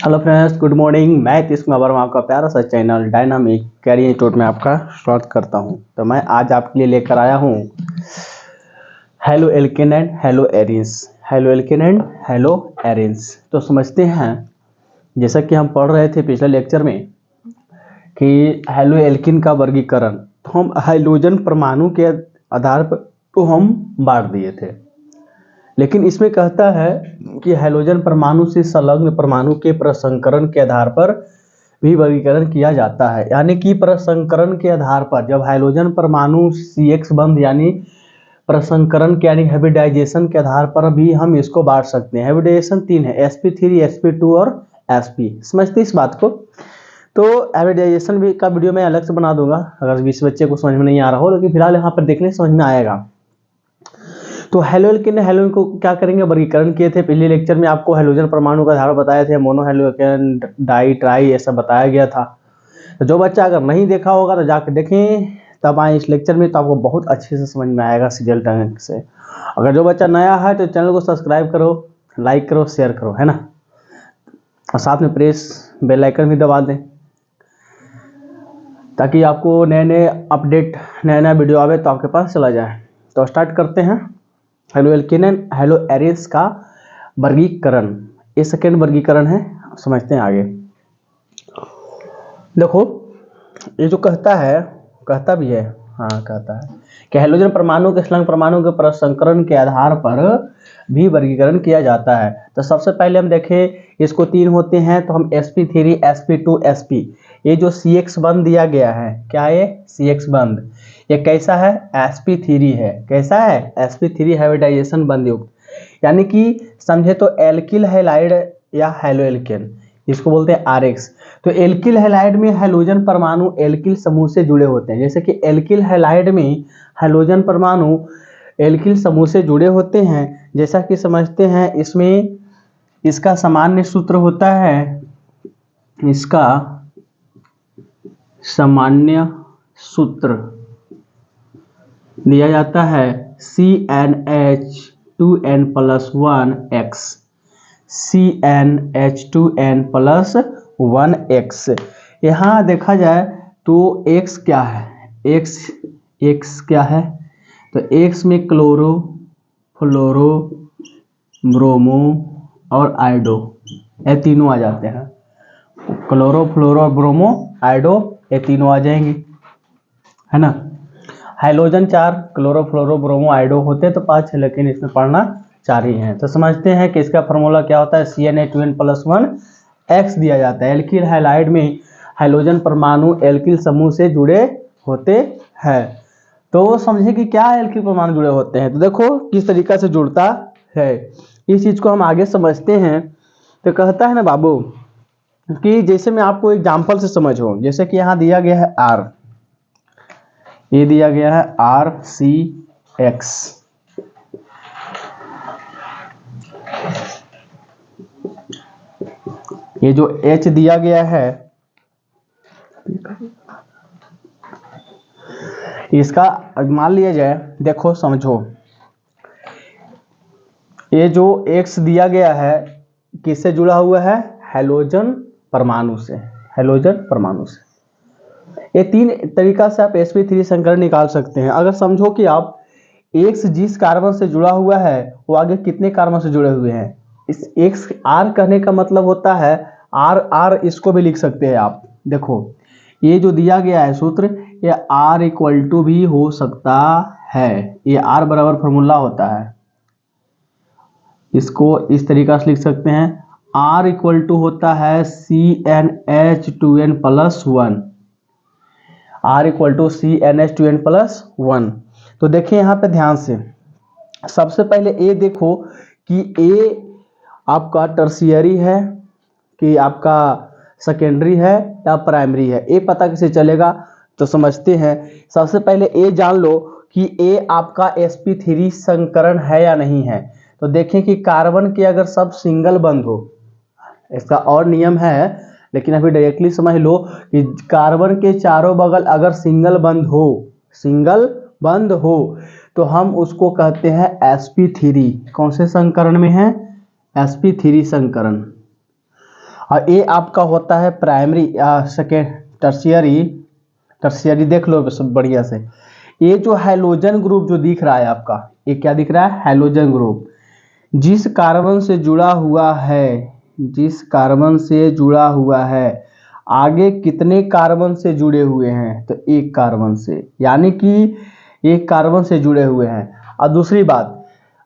Hello friends, good morning. मैं तीस वर्मा आपका प्यारा सा चैनल डायनामिक कैरियर इंस्टीट्यूट में आपका स्वागत करता हूं। तो मैं आज आपके लिए लेकर आया हूं halo alkane and hello arenes. Halo alkane and hello arenes तो समझते हैं, जैसा कि हम पढ़ रहे थे पिछले लेक्चर में कि हेलो एल्किन का वर्गीकरण तो हम हाइड्रोजन परमाणु के आधार पर तो हम बांट दिए थे, लेकिन इसमें कहता है कि हाइड्रोजन परमाणु से संलग्न परमाणु के प्रसंकरण के आधार पर भी वर्गीकरण किया जाता है। यानी कि प्रसंकरण के आधार पर जब हाइड्रोजन परमाणु CX बंध यानी प्रसंकरण के यानी हाइब्रिडाइजेशन के आधार पर भी हम इसको बांट सकते हैं। हाइब्रिडाइजेशन 3 है, sp3, sp2 और sp। समझते इस बात को। तो हाइब्रिडाइजेशन भी का वीडियो मैं अलग से बना दूंगा अगर इस बच्चे को समझ में नहीं आ रहा हो, लेकिन फिलहाल यहाँ पर देखने समझ में आएगा। तो हेलो एल्केन हेलोजन को क्या करेंगे, वर्गीकरण किए थे पिछले लेक्चर में। आपको हेलोजन परमाणु का आधार बताए थे, मोनो हेलोजन, डाई, ट्राई, ऐसा बताया गया था। तो जो बच्चा अगर नहीं देखा होगा तो जाकर देखें, तब आए इस लेक्चर में तो आपको बहुत अच्छे से समझ में आएगा सीरियल ढंग से। अगर जो बच्चा नया है तो चैनल को सब्सक्राइब करो, लाइक करो, शेयर करो, है ना, और साथ में प्रेस बेल आइकन भी दबा दें ताकि आपको नए नए अपडेट, नया नया वीडियो आवे तो आपके पास चला जाए। तो स्टार्ट करते हैं halo alkane and hello arenes का वर्गीकरण। ये सेकेंड वर्गीकरण है, समझते हैं आगे। देखो, ये जो कहता है, कहता भी है, कहता है कि हाइड्रोजन परमाणु के संलग्न परमाणु के प्रसंकरण के आधार पर भी वर्गीकरण किया जाता है। तो सबसे पहले हम देखें, इसको 3 होते हैं तो हम sp3, sp2, sp। ये जो CX बंध दिया गया है, क्या है CX बंध, ये कैसा है, sp3 है। कैसा है, sp3 हाइब्रिडाइजेशन बंध युक्त, यानी कि समझे तो एल्किल हैलाइड या हेलो एल्केन, इसको बोलते हैं RX। तो एल्किल हैलाइड में हाइड्रोजन परमाणु एल्किल समूह से जुड़े होते हैं। जैसे कि एल्किल हैलाइड में हाइड्रोजन परमाणु एल्किल समूह से जुड़े होते हैं। जैसा कि समझते हैं, इसमें इसका सामान्य सूत्र होता है, इसका सामान्य सूत्र दिया जाता है CnH2n+1x, CnH2n+1x। यहाँ देखा जाए तो x क्या है, x क्या है, तो x में क्लोरो, फ्लोरो, ब्रोमो और आयोडो, ये तीनों आ जाते हैं। क्लोरो, फ्लोरो, ब्रोमो, आयोडो, ये तीनों आ जाएंगे, है ना। हाइड्रोजन 4, क्लोरो, फ्लोरो, ब्रोमो, आयोडो होते तो 5 है, लेकिन इसमें पढ़ना 4 ही है। तो समझते हैं कि इसका फॉर्मूला क्या होता है, CnH2n+1x दिया जाता है। एल्किल हैलाइड में हाइड्रोजन परमाणु एल्किल समूह से जुड़े होते हैं। तो समझे कि क्या एल्किल परमाणु जुड़े होते हैं। तो देखो किस तरीका से जुड़ता है, इस चीज को हम आगे समझते हैं। तो कहता है ना बाबू कि जैसे मैं आपको एग्जाम्पल से समझो, जैसे कि यहाँ दिया गया है R, ये दिया गया है RCX, ये जो H दिया गया है, इसका मान लिया जाए, देखो समझो, ये जो X दिया गया है किससे जुड़ा हुआ है, हाइड्रोजन परमाणु से, हाइड्रोजन परमाणु से। ये 3 तरीका से आप sp3 संकरण निकाल सकते हैं। अगर समझो कि आप X जिस कार्बन से जुड़ा हुआ है वो आगे कितने कार्बन से जुड़े हुए हैं, इस X R कहने का मतलब होता है R, इसको भी लिख सकते हैं आप। देखो ये जो दिया गया है सूत्र, ये R भी हो सकता है, ये R बराबर फॉर्मूला होता है, इसको इस तरीका से लिख सकते हैं। R होता है CnH2n+1, R CnH2n+1। तो देखिए यहाँ पे ध्यान से, सबसे पहले ए देखो कि ए आपका टर्शियरी है कि आपका सेकेंडरी है या प्राइमरी है, ए पता कैसे चलेगा। तो समझते हैं, सबसे पहले ए जान लो कि ए आपका sp3 संकरण है या नहीं है। तो देखें कि कार्बन के अगर सब सिंगल बंद हो, इसका और नियम है लेकिन अभी डायरेक्टली समझ लो कि कार्बन के चारों बगल अगर सिंगल बंद हो तो हम उसको कहते हैं sp3। कौन से संकरण में है, sp3 संकरण। और ये आपका होता है प्राइमरी सेकेंड टर्शियरी देख लो सब बढ़िया से। ये जो हैलोजन ग्रुप जो दिख रहा है आपका, ये क्या दिख रहा है? Halogen group. जिस कार्बन से जुड़ा हुआ है, जिस कार्बन से जुड़ा हुआ है, आगे कितने कार्बन से जुड़े हुए हैं? तो एक कार्बन से, यानी कि एक कार्बन से जुड़े हुए हैं। और दूसरी बात,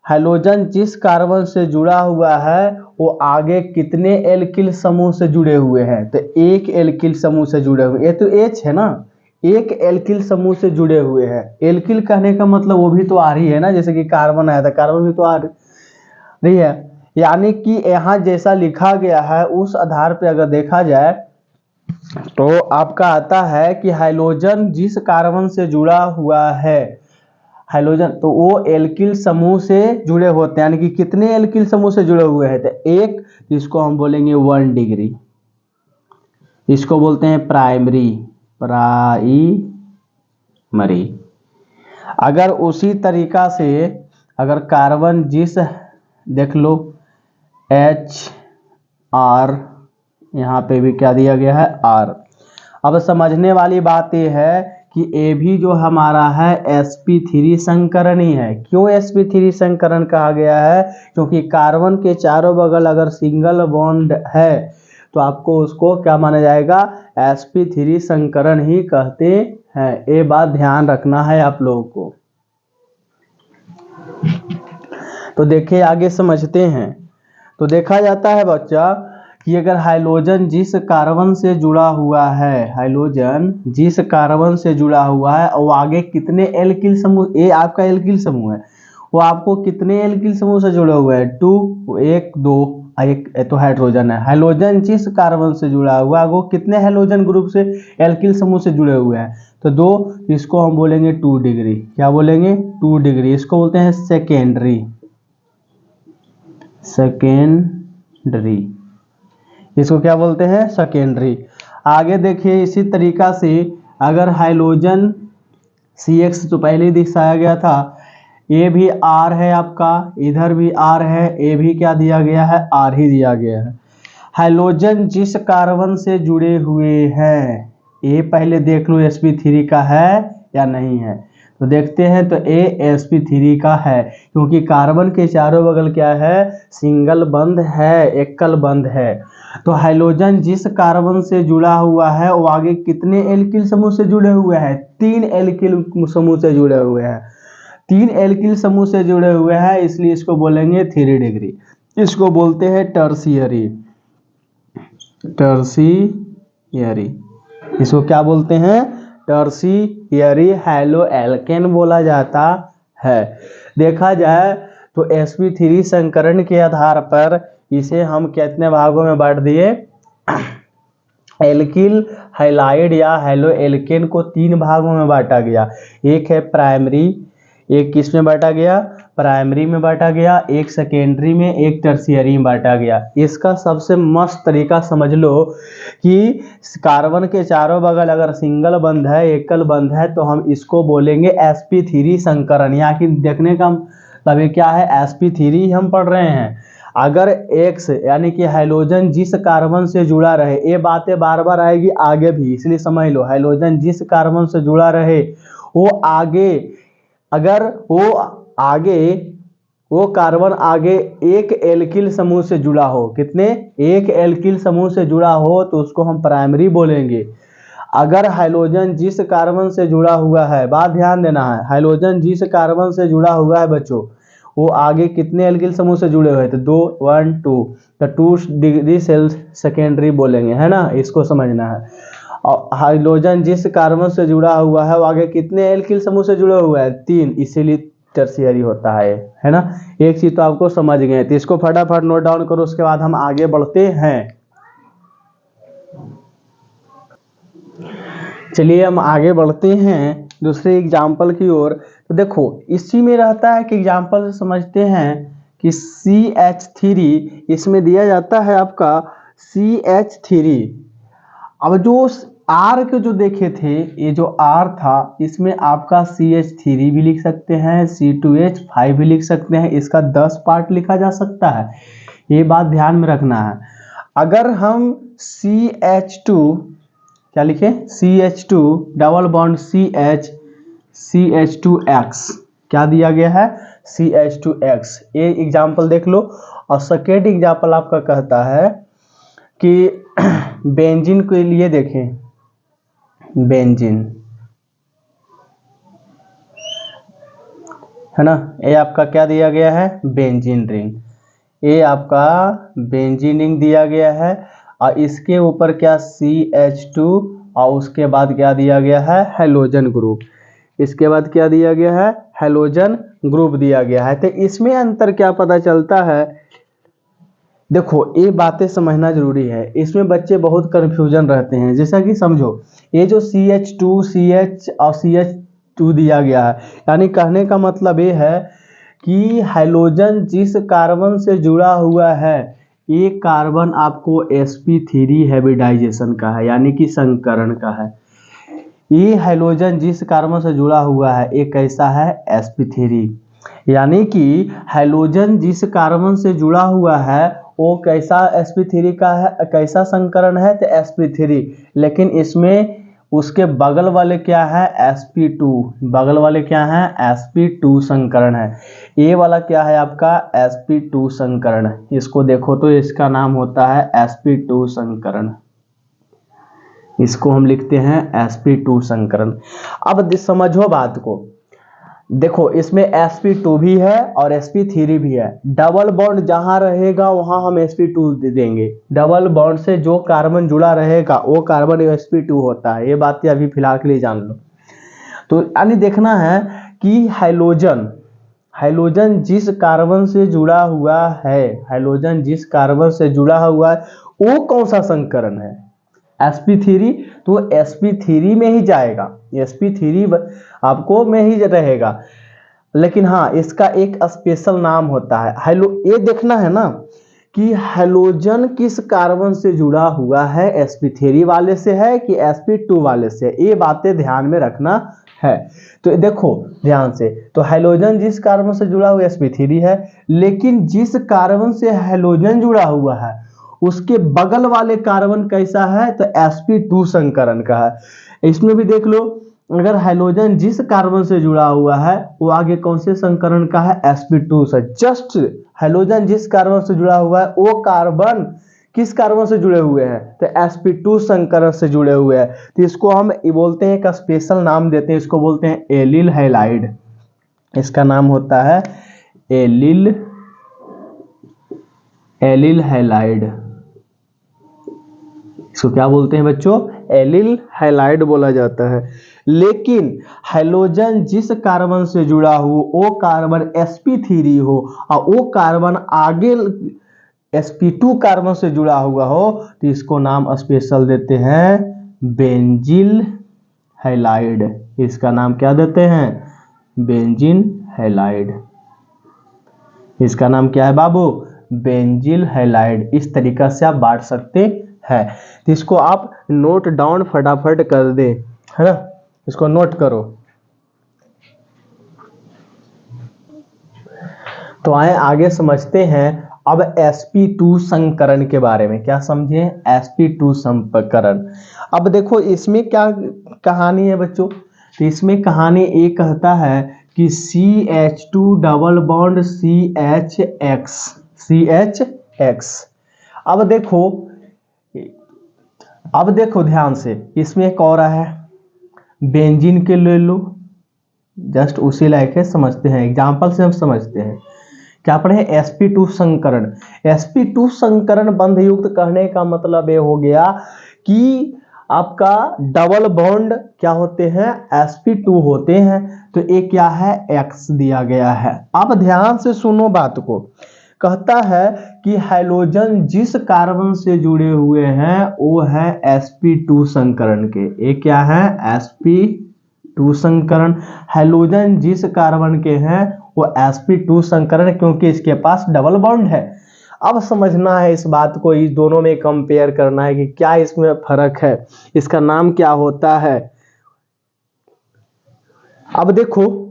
हैलोजन जिस कार्बन से जुड़ा हुआ है वो आगे कितने एल्किल समूह से जुड़े हुए हैं? तो एक एल्किल समूह से जुड़े हुए। ये तो एच है ना, एक एल्किल समूह से जुड़े हुए हैं। एल्किल कहने का मतलब वो भी तो आ रही है ना, जैसे कि कार्बन आया था, कार्बन भी तो आ रही है। यानी कि यहाँ जैसा लिखा गया है उस आधार पे अगर देखा जाए तो आपका आता है कि हैलोजन जिस कार्बन से जुड़ा हुआ है, हैलोजन तो वो एल्किल समूह से जुड़े होते हैं। यानी कि कितने एल्किल समूह से जुड़े हुए हैं? तो एक, जिसको हम बोलेंगे 1 डिग्री, इसको बोलते हैं प्राइमरी, अगर उसी तरीका से अगर कार्बन जिस, देख लो H R, यहाँ पे भी क्या दिया गया है? R। अब समझने वाली बात यह है कि ये भी जो हमारा है sp3 संकरण ही है। क्यों sp3 संकरण कहा गया है? क्योंकि कार्बन के चारों बगल अगर सिंगल बॉन्ड है तो आपको उसको क्या माना जाएगा? sp3 संकरण ही कहते हैं। ये बात ध्यान रखना है आप लोगों को। तो देखिए आगे समझते हैं। तो देखा जाता है बच्चा कि अगर हैलोजन जिस कार्बन से जुड़ा हुआ है, हैलोजन जिस कार्बन से जुड़ा हुआ है और आगे कितने एल्किल समूह, ये आपका एल्किल समूह है, वो आपको कितने एल्किल समूह से जुड़े हुए हैं? 2, 1, 2, एक तो हाइड्रोजन है। हैलोजन जिस कार्बन से जुड़ा हुआ है वो कितने हैलोजन ग्रुप से, एल्किल समूह से जुड़े हुए हैं? तो 2, इसको हम बोलेंगे 2 डिग्री। क्या बोलेंगे? 2 डिग्री। इसको बोलते हैं सेकेंडरी, इसको क्या बोलते हैं? सेकेंडरी। आगे देखिए इसी तरीका से अगर हाइड्रोजन CX तो पहले ही दिखाया गया था, ये भी R है आपका, इधर भी R है, ये भी क्या दिया गया है? R ही दिया गया है। हाइड्रोजन जिस कार्बन से जुड़े हुए हैं, ये पहले देख लो sp3 का है या नहीं है। तो देखते हैं, तो ये sp3 का है, क्योंकि कार्बन के चारों बगल क्या है? सिंगल बंध है, एकल बंध है। तो हाइड्रोजन जिस कार्बन से जुड़ा हुआ है वो आगे कितने एल्किल समूह से जुड़े हुए हैं? 3 एल्किल समूह से जुड़े हुए हैं। 3 एल्किल समूह से जुड़े हुए हैं, इसलिए इसको बोलेंगे 3 डिग्री। इसको बोलते हैं टर्शियरी, इसको क्या बोलते हैं? टर्शियरी हैलो एल्केन बोला जाता है। देखा जाए तो sp3 संकरण के आधार पर इसे हम कितने भागों में बांट दिए? एल्किल हैलाइड या हैलो एल्केन को 3 भागों में बांटा गया। एक है प्राइमरी, एक किस में बांटा गया? प्राइमरी में बांटा गया, एक सेकेंडरी में, एक टर्शियरी में बांटा गया। इसका सबसे मस्त तरीका समझ लो कि कार्बन के चारों बगल अगर सिंगल बंध है, एकल बंध है, तो हम इसको बोलेंगे sp3 संकरण। यहाँ की देखने का तभी क्या है? sp3 हम पढ़ रहे हैं। अगर X यानी कि हैलोजन जिस कार्बन से जुड़ा रहे, ये बातें बार बार आएगी आगे भी, इसलिए समझ लो। हैलोजन जिस कार्बन से जुड़ा रहे वो आगे, अगर वो कार्बन आगे एक एल्किल समूह से जुड़ा हो, कितने? एक एल्किल समूह से जुड़ा हो तो उसको हम प्राइमरी बोलेंगे। अगर हैलोजन जिस कार्बन से जुड़ा हुआ है, बात ध्यान देना है, हैलोजन जिस कार्बन से जुड़ा हुआ है बच्चों, वो आगे कितने एल्किल समूह से जुड़े हुए थे? 2, 1, 2, तो 2 डिग्री सेकेंडरी बोलेंगे, है ना? इसको समझना है। और हाइड्रोजन जिस कार्बन से जुड़ा हुआ है वो आगे कितने एल्किल समूह से जुड़े हुए हैं? 3, इसीलिए टर्शियरी होता है ना? एक चीज तो आपको समझ गए, तो इसको फटाफट नोट डाउन करो, उसके बाद हम आगे बढ़ते हैं। चलिए हम आगे बढ़ते हैं दूसरे एग्जाम्पल की ओर। तो देखो इसी में रहता है कि एग्जाम्पल से समझते हैं कि CH3, इसमें दिया जाता है आपका CH3। अब जो R के जो देखे थे, ये जो R था इसमें आपका CH3 भी लिख सकते हैं, C2H5 भी लिख सकते हैं, इसका 10 पार्ट लिखा जा सकता है। ये बात ध्यान में रखना है। अगर हम CH2 क्या लिखे, CH2 डबल बॉन्ड CH2X क्या दिया गया है, CH2X। ये एग्जाम्पल देख लो। और सेकेंड एग्जाम्पल आपका कहता है कि बेंजीन के लिए देखें, बेंजीन है ना, ये आपका क्या दिया गया है, बेंजीन रिंग। ये आपका बेंजीन रिंग दिया गया है और इसके ऊपर क्या CH2 और उसके बाद क्या दिया गया है, हेलोजन ग्रुप। इसके बाद क्या दिया गया है, हेलोजन ग्रुप दिया गया है। तो इसमें अंतर क्या पता चलता है, देखो ये बातें समझना जरूरी है, इसमें बच्चे बहुत कंफ्यूजन रहते हैं। जैसा कि समझो ये जो CH2 CH और CH2 दिया गया है, यानी कहने का मतलब ये है कि हाइड्रोजन जिस कार्बन से जुड़ा हुआ है, ये कार्बन आपको sp3 हाइब्रिडाइजेशन का है, यानी कि संकरण का है। ये हाइड्रोजन जिस कार्बन से जुड़ा हुआ है ये कैसा है, sp3। यानी कि हाइड्रोजन जिस कार्बन से जुड़ा हुआ है वो कैसा sp3 का है, कैसा संकरण है, तो sp3। लेकिन इसमें उसके बगल वाले क्या है, sp2। बगल वाले क्या है, sp2 संकरण है। ये वाला क्या है आपका, sp2 संकरण। इसको देखो तो इसका नाम होता है sp2 संकरण। इसको हम लिखते हैं sp2 संकरण। अब समझो बात को, देखो इसमें sp2 भी है और sp3 भी है। डबल बॉन्ड जहां रहेगा वहां हम sp2 देंगे। डबल बॉन्ड से जो कार्बन जुड़ा रहेगा वो कार्बन sp2 होता है। ये बातें अभी फिलहाल के लिए जान लो। तो यानी देखना है कि हाइड्रोजन हाइड्रोजन जिस कार्बन से जुड़ा हुआ है, हाइड्रोजन जिस कार्बन से जुड़ा हुआ है वो कौन सा संकरण है, sp3। तो sp3 में ही जाएगा, sp3 आपको में ही रहेगा। लेकिन हाँ इसका एक स्पेशल नाम होता है ये देखना है ना कि हाइड्रोजन किस कार्बन से जुड़ा हुआ है, sp3 वाले से है कि sp2 वाले से। ये बातें ध्यान में रखना है। तो देखो ध्यान से, तो हाइड्रोजन जिस कार्बन से जुड़ा हुआ sp3 है, लेकिन जिस कार्बन से हाइड्रोजन जुड़ा हुआ है उसके बगल वाले कार्बन कैसा है, तो sp2 संकरण का है। इसमें भी देख लो, अगर हाइड्रोजन जिस कार्बन से जुड़ा हुआ है वो आगे कौन से संकरण का है, sp2 से। जस्ट हाइड्रोजन जिस कार्बन से जुड़ा हुआ है वो कार्बन किस कार्बन से जुड़े हुए हैं, तो sp2 संकरण से जुड़े हुए हैं। तो इसको हम बोलते हैं, एक स्पेशल नाम देते हैं, इसको बोलते हैं एलिल हैलाइड। इसका नाम होता है एलिल हैलाइड। इसको क्या बोलते हैं बच्चों, एलिल हैलाइड बोला जाता है। लेकिन हाइड्रोजन जिस कार्बन से जुड़ा हो वो कार्बन sp3 हो और वो कार्बन आगे sp2 कार्बन से जुड़ा हुआ हो, तो इसको नाम स्पेशल देते हैं बेंजील हैलाइड। इसका नाम क्या देते हैं, बेंजीन हैलाइड। इसका नाम क्या है बाबू, बेंजील हैलाइड। इस तरीका से आप बांट सकते हैं। तो इसको आप नोट डाउन फटाफट कर दे, है ना, इसको नोट करो। तो आए आगे समझते हैं अब sp2 संकरण के बारे में। क्या समझे, sp2 संकरण। अब देखो इसमें क्या कहानी है बच्चों, तो इसमें कहानी ये कहता है कि CH2 डबल बॉन्ड CHX। अब देखो ध्यान से, इसमें एक और है बेंजीन के ले लो, जस्ट उसी लायक है, समझते हैं एग्जाम्पल से हम समझते हैं। क्या पढ़े, sp2 संकरण। sp2 संकरण बंध युक्त कहने का मतलब ये हो गया कि आपका डबल बॉन्ड क्या होते हैं, sp2 होते हैं। तो ये क्या है, X दिया गया है। अब ध्यान से सुनो बात को, कहता है कि हाइड्रोजन जिस कार्बन से जुड़े हुए हैं वो है sp2 संकरण के। ये क्या है, sp2 संकरण। हाइड्रोजन जिस कार्बन के हैं वो sp2 संकरण, क्योंकि इसके पास डबल बॉन्ड है। अब समझना है इस बात को, इस दोनों में कंपेयर करना है कि क्या इसमें फर्क है, इसका नाम क्या होता है। अब देखो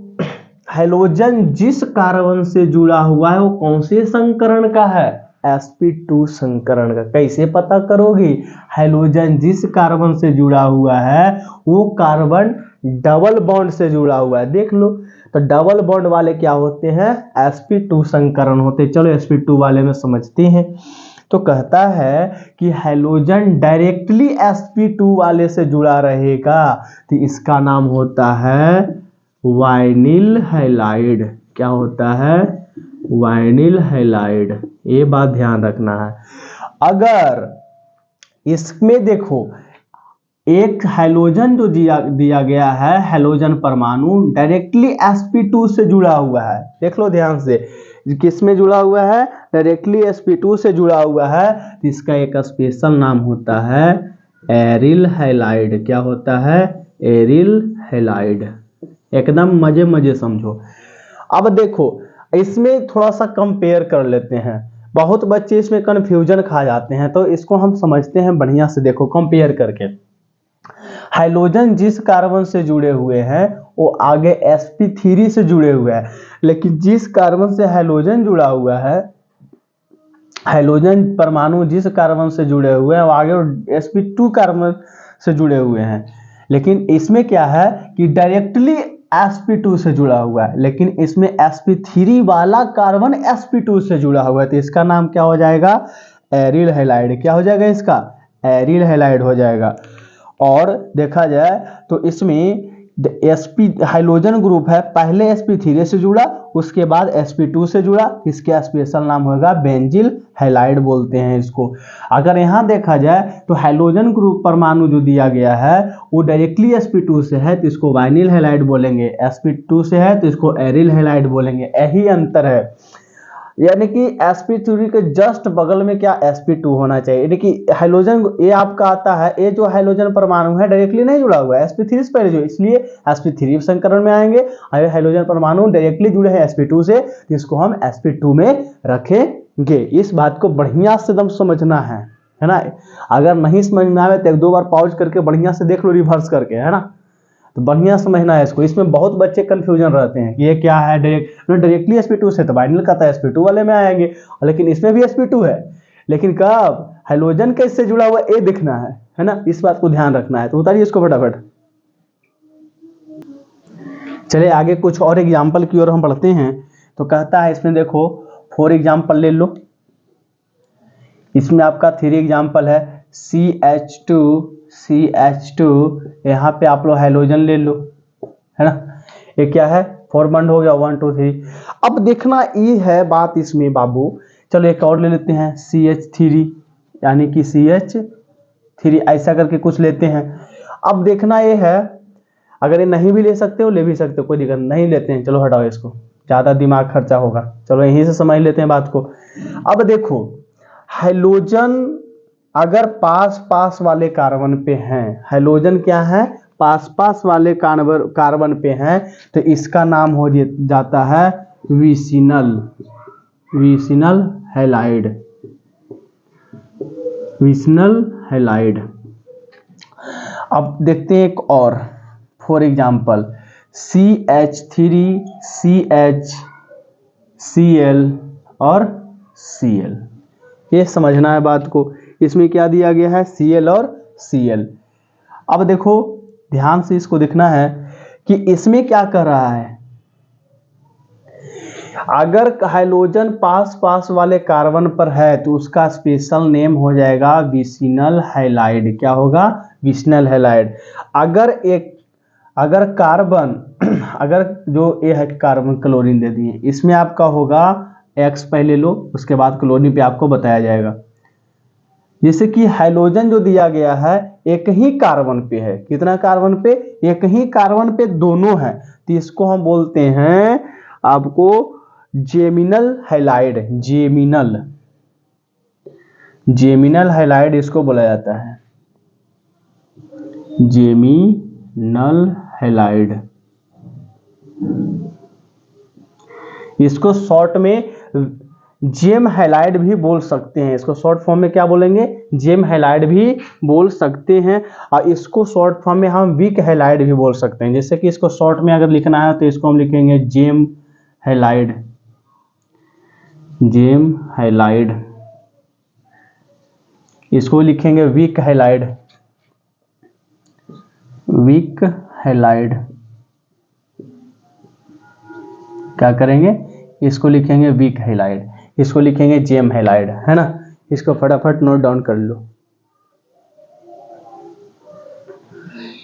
हाइड्रोजन जिस कार्बन से जुड़ा हुआ है वो कौन से संकरण का है, sp2 संकरण का। कैसे पता करोगे? हाइड्रोजन जिस कार्बन से जुड़ा हुआ है वो कार्बन डबल बॉन्ड से जुड़ा हुआ है, देख लो। तो डबल बॉन्ड वाले क्या होते हैं? sp2 संकरण होते हैं। चलो sp2 वाले में समझते हैं। तो कहता है कि हाइड्रोजन डायरेक्टली sp2 वाले से जुड़ा रहेगा तो इसका नाम होता है वाइनिल हैलाइड। क्या होता है? Vinyl halide. ये बात ध्यान रखना है। अगर इसमें देखो एक हाइड्रोजन जो दिया गया है, हाइड्रोजन परमाणु डायरेक्टली sp2 से जुड़ा हुआ है, देख लो ध्यान से, किसमें जुड़ा हुआ है? डायरेक्टली sp2 से जुड़ा हुआ है, तो इसका एक स्पेशल नाम होता है एरिल हैलाइड। क्या होता है? Aryl halide. एकदम मजे मजे समझो। अब देखो इसमें थोड़ा सा कंपेयर कर लेते हैं, बहुत बच्चे इसमें कंफ्यूजन खा जाते हैं, तो इसको हम समझते हैं बढ़िया से। देखो कंपेयर करके, हाइड्रोजन जिस कार्बन से जुड़े हुए हैं वो आगे sp3 से जुड़े हुए हैं, लेकिन जिस कार्बन से हाइड्रोजन जुड़ा हुआ है, हाइड्रोजन परमाणु जिस कार्बन से जुड़े हुए हैं वो आगे sp2 कार्बन से जुड़े हुए हैं। लेकिन इसमें क्या है कि डायरेक्टली sp2 से जुड़ा हुआ है, लेकिन इसमें sp3 वाला कार्बन sp2 से जुड़ा हुआ है, तो इसका नाम क्या हो जाएगा? Aryl halide. क्या हो जाएगा इसका? एरिल हैलाइड हो जाएगा। और देखा जाए तो इसमें हाइड्रोजन ग्रुप है, पहले sp3 से जुड़ा, उसके बाद sp2 से जुड़ा, इसके स्पेशल नाम होगा बेंजिल हैलाइड बोलते हैं इसको। अगर यहाँ देखा जाए तो हाइड्रोजन ग्रुप परमाणु जो दिया गया है वो डायरेक्टली sp2 से है तो इसको वाइनिल हैलाइड बोलेंगे, sp2 से है तो इसको एरिल हैलाइड बोलेंगे। यही अंतर है। यानी कि sp3 के जस्ट बगल में क्या sp2 होना चाहिए। यानी कि हाइड्रोजन ये आपका आता है, ये जो हाइड्रोजन परमाणु है डायरेक्टली नहीं जुड़ा हुआ है sp3 से पहले जो, इसलिए sp3 संकरण में आएंगे। और हाइड्रोजन परमाणु डायरेक्टली जुड़े हैं sp2 से, जिसको हम sp2 में रखेंगे। इस बात को बढ़िया से एकदम समझना है ना। अगर नहीं समझ में आए तो एक दो बार पॉज करके बढ़िया से देख लो, रिवर्स करके, है ना। तो बढ़िया समझना है इसको। इसमें बहुत बच्चे कंफ्यूजन रहते हैं कि ये क्या है, डायरेक्टली sp2 से तो वाइनिल का था sp2 वाले में आएंगे, लेकिन इसमें भी sp2 है, लेकिन कब हाइड्रोजन कैसे जुड़ा हुआ ये देखना है ना। इस बात को ध्यान रखना है। तो उतारिए इसको फटाफट। चलिए आगे कुछ और एग्जाम्पल की ओर हम बढ़ते हैं। तो कहता है इसमें देखो 4 एग्जाम्पल ले लो। इसमें आपका 3 एग्जाम्पल है CH2, यहाँ पे आप लोग हाइड्रोजन ले लो, है ना। ये क्या है? 4 बॉन्ड हो गया, 1 2 3। अब देखना ये है बात इसमें बाबू। चलो एक और ले लेते हैं CH3, यानी कि CH3 ऐसा करके कुछ लेते हैं। अब देखना ये है, अगर ये नहीं भी ले सकते हो ले भी सकते हो, कोई दिक्कत नहीं। लेते हैं, चलो हटाओ इसको, ज़्यादा दिमाग खर्चा होगा। चलो यहीं से समझ लेते हैं बात को। अब देखो हाइड्रोजन अगर पास वाले कार्बन पे हैं, हाइड्रोजन क्या है? पास वाले कार्बन पे हैं, तो इसका नाम हो जाता है विसिनल हैलाइड। Vicinal halide. अब देखते हैं एक और 4 एग्जाम्पल CH3, CH, Cl और Cl। ये समझना है बात को। इसमें क्या दिया गया है? Cl और Cl। अब देखो ध्यान से इसको देखना है कि इसमें क्या कर रहा है। अगर हाइड्रोजन पास वाले कार्बन पर है तो उसका स्पेशल नेम हो जाएगा विसिनल हैलाइड। क्या होगा? Vicinal halide. अगर कार्बन अगर जो ये है कार्बन क्लोरीन दे दिए, इसमें आपका होगा X पहले लो, उसके बाद क्लोरीन पे आपको बताया जाएगा। जैसे कि हाइड्रोजन जो दिया गया है एक ही कार्बन पे है, कितना कार्बन पे? एक ही कार्बन पे दोनों है, तो इसको हम बोलते हैं आपको जेमिनल हैलाइड। जेमिनल हैलाइड इसको बोला जाता है, जेमिनल हैलाइड। इसको शॉर्ट में जेम हैलाइड भी बोल सकते हैं। इसको शॉर्ट फॉर्म में क्या बोलेंगे? जेम हैलाइड भी बोल सकते हैं। और इसको शॉर्ट फॉर्म में हम वीक हैलाइड भी बोल सकते हैं। जैसे कि इसको शॉर्ट में अगर लिखना है तो इसको हम लिखेंगे जेम हैलाइड। इसको लिखेंगे वीक हैलाइड, वीक हैलाइड। क्या करेंगे, इसको लिखेंगे वीक हैलाइड, इसको लिखेंगे जेम हैलाइड, है ना। इसको फटाफट नोट डाउन कर लो।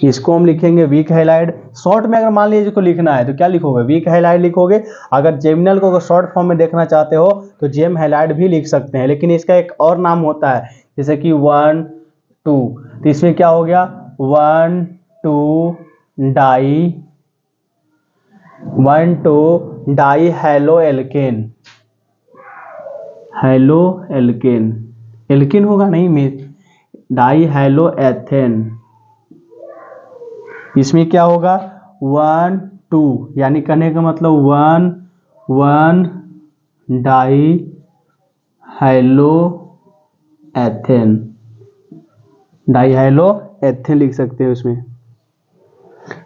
इसको हम लिखेंगे वीक हैलाइड। शॉर्ट में अगर मान लीजिए इसको लिखना है तो क्या लिखोगे, वीक हैलाइड लिखोगे। अगर जेमिनल को अगर शॉर्ट फॉर्म में देखना चाहते हो तो जेम हैलाइड भी लिख सकते हैं, लेकिन इसका एक और नाम होता है, जैसे कि 1 2, तो इसमें क्या हो गया 1 2 di halo alkane, halo alkane, alkane होगा नहीं में, डाई हेलो एथेन। इसमें क्या होगा 1 2, यानी कहने का मतलब 1 die hello ethane, die hello ethane लिख सकते हैं, उसमें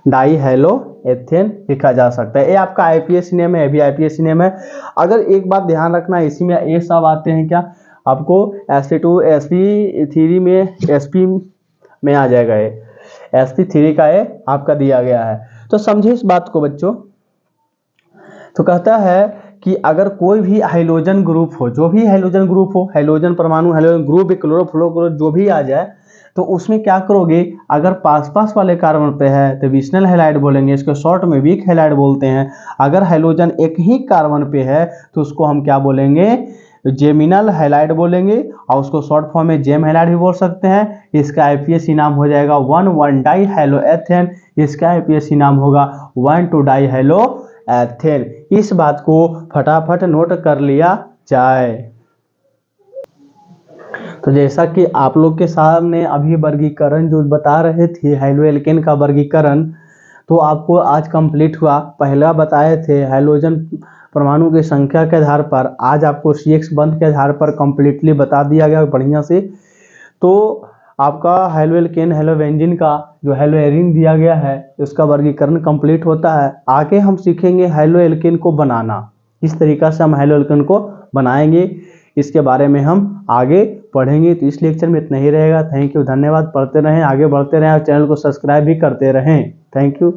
डाई हेलो एथेन लिखा जा सकता है। ये आपका आईपीएससी नेम है, ये भी आईपीएससी नेम है। अगर एक बात ध्यान रखना, इसी में ये सब आते हैं क्या, आपको SP2 SP3 में SP में आ जाएगा, ये SP3 का ये आपका दिया गया है। तो समझे इस बात को बच्चों। तो कहता है कि अगर कोई भी हाइड्रोजन ग्रुप हो, जो भी हाइड्रोजन ग्रुप हो, हाइड्रोजन परमाणु, हाइड्रोजन ग्रुप, क्लोरोफ्लोरो जो भी आ जाए, तो उसमें क्या करोगे, अगर पास वाले कार्बन पे है तो विशनल हैलाइड बोलेंगे, इसको शॉर्ट में वीक हैलाइड बोलते हैं। अगर हाइड्रोजन एक ही कार्बन पे है तो उसको हम क्या बोलेंगे, जेमिनल हैलाइड बोलेंगे, और उसको शॉर्ट फॉर्म में जेम हैलाइड भी बोल सकते हैं। इसका आईपीएससी नाम हो जाएगा 1 डाई हेलो एथेन, इसका आईपीएससी नाम होगा 1 2 डाई हेलो एथेन। इस बात को फटाफट नोट कर लिया जाए। तो जैसा कि आप लोग के सामने अभी वर्गीकरण जो बता रहे थे हेलो एल्केन का वर्गीकरण, तो आपको आज कंप्लीट हुआ। पहला बताए थे हाइड्रोजन परमाणु की संख्या के आधार पर, आज आपको CX बंध के आधार पर कंप्लीटली बता दिया गया बढ़िया से। तो आपका हेलो एल्केन हेलो बेंजीन का जो हेलो एरीन दिया गया है उसका वर्गीकरण कंप्लीट होता है। आगे हम सीखेंगे हेलो एल्केन को बनाना, किस तरीका से हम हेलो एल्केन को बनाएंगे, इसके बारे में हम आगे पढ़ेंगे। तो इस लेक्चर में इतना ही रहेगा। थैंक यू, धन्यवाद। पढ़ते रहें, आगे बढ़ते रहें और चैनल को सब्सक्राइब भी करते रहें। Thank you.